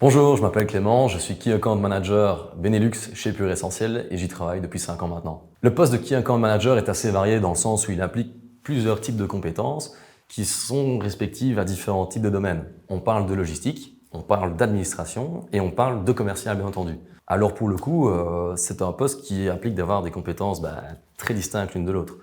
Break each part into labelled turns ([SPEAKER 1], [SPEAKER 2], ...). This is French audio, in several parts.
[SPEAKER 1] Bonjour, je m'appelle Clément, je suis Key Account Manager Benelux chez Pure Essentiel et j'y travaille depuis 5 ans maintenant. Le poste de Key Account Manager est assez varié dans le sens où il implique plusieurs types de compétences qui sont respectives à différents types de domaines. On parle de logistique, on parle d'administration et on parle de commercial bien entendu. Alors pour le coup, c'est un poste qui implique d'avoir des compétences très distinctes l'une de l'autre.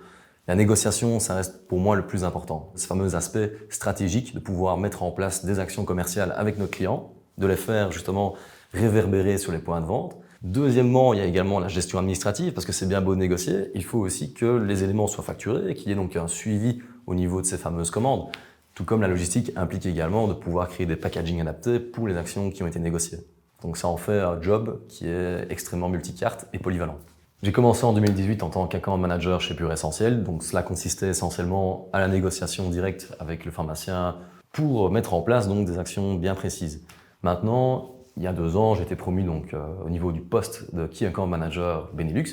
[SPEAKER 1] La négociation, ça reste pour moi le plus important. Ce fameux aspect stratégique de pouvoir mettre en place des actions commerciales avec nos clients, de les faire justement réverbérer sur les points de vente. Deuxièmement, il y a également la gestion administrative, parce que c'est bien beau de négocier, il faut aussi que les éléments soient facturés et qu'il y ait donc un suivi au niveau de ces fameuses commandes. Tout comme la logistique implique également de pouvoir créer des packaging adaptés pour les actions qui ont été négociées. Donc ça en fait un job qui est extrêmement multicarte et polyvalent. J'ai commencé en 2018 en tant qu'account manager chez Pure Essentiel, donc cela consistait essentiellement à la négociation directe avec le pharmacien pour mettre en place donc des actions bien précises. Maintenant, il y a 2 ans, j'ai été promu au niveau du poste de Key Account Manager Benelux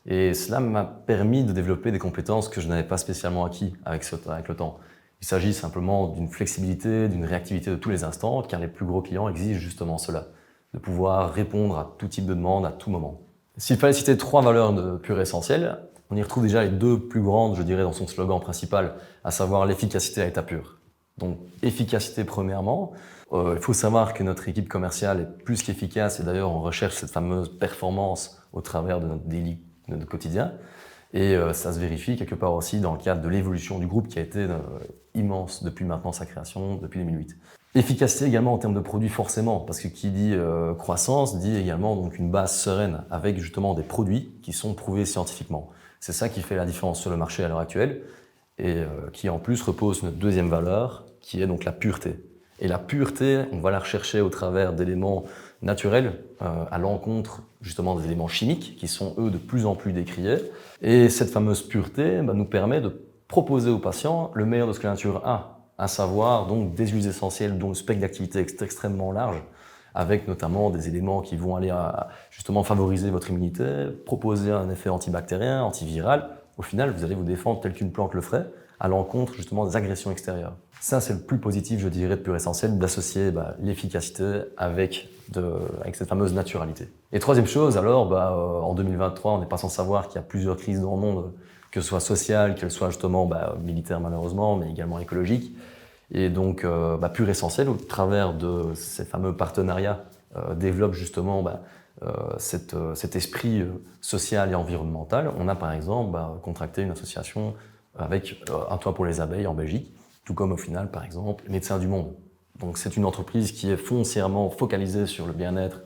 [SPEAKER 1] et cela m'a permis de développer des compétences que je n'avais pas spécialement acquis avec le temps. Il s'agit simplement d'une flexibilité, d'une réactivité de tous les instants, car les plus gros clients exigent justement cela, de pouvoir répondre à tout type de demande à tout moment. S'il fallait citer 3 valeurs de Pure Essentiel, on y retrouve déjà les 2 plus grandes, je dirais, dans son slogan principal, à savoir l'efficacité à état pur. Donc, efficacité premièrement. Il faut savoir que notre équipe commerciale est plus qu'efficace et d'ailleurs on recherche cette fameuse performance au travers de notre daily, de notre quotidien. Et ça se vérifie quelque part aussi dans le cadre de l'évolution du groupe qui a été immense depuis maintenant sa création, depuis 2008. Efficacité également en termes de produits forcément, parce que qui dit croissance dit également donc une base sereine avec justement des produits qui sont prouvés scientifiquement. C'est ça qui fait la différence sur le marché à l'heure actuelle et qui en plus repose sur notre deuxième valeur qui est donc la pureté. Et la pureté, on va la rechercher au travers d'éléments naturels, à l'encontre justement des éléments chimiques qui sont eux de plus en plus décriés. Et cette fameuse pureté nous permet de proposer aux patients le meilleur de ce que la nature a, à savoir donc des huiles essentielles dont le spectre d'activité est extrêmement large, avec notamment des éléments qui vont aller à justement favoriser votre immunité, proposer un effet antibactérien, antiviral. Au final, vous allez vous défendre tel qu'une plante le ferait, à l'encontre justement des agressions extérieures. Ça, c'est le plus positif, je dirais, de Pure Essentiel, d'associer l'efficacité avec cette fameuse naturalité. Et troisième chose, alors, en 2023, on n'est pas sans savoir qu'il y a plusieurs crises dans le monde, que ce soit sociales, qu'elles soient justement militaires malheureusement, mais également écologiques. Et donc, Pure Essentiel, au travers de ces fameux partenariats, développe justement cet esprit social et environnemental. On a par exemple contracté une association avec Un Toit pour les abeilles en Belgique, tout comme au final, par exemple, Médecins du Monde. Donc c'est une entreprise qui est foncièrement focalisée sur le bien-être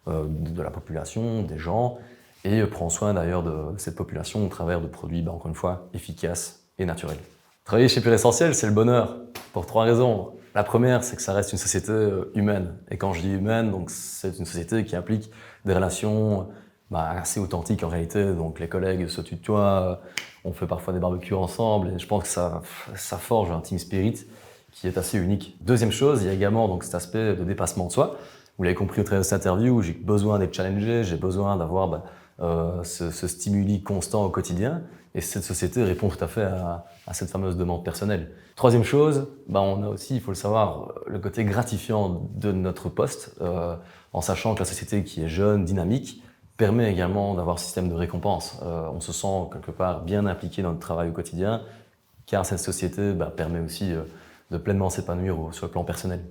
[SPEAKER 1] de la population, des gens, et prend soin d'ailleurs de cette population au travers de produits, encore une fois, efficaces et naturels. Travailler chez Pure Essentiel, c'est le bonheur, pour 3 raisons. La première, c'est que ça reste une société humaine. Et quand je dis humaine, donc c'est une société qui implique des relations assez authentiques en réalité. Donc les collègues se tutoient, on fait parfois des barbecues ensemble, et je pense que ça forge un team spirit qui est assez unique. Deuxième chose, il y a également donc cet aspect de dépassement de soi. Vous l'avez compris au travers de cette interview, j'ai besoin d'être challengé, j'ai besoin d'avoir ce stimuli constant au quotidien. Et cette société répond tout à fait à cette fameuse demande personnelle. Troisième chose, on a aussi, il faut le savoir, le côté gratifiant de notre poste, en sachant que la société qui est jeune, dynamique, permet également d'avoir un système de récompense. On se sent quelque part bien impliqué dans notre travail au quotidien, car cette société permet aussi de pleinement s'épanouir sur le plan personnel.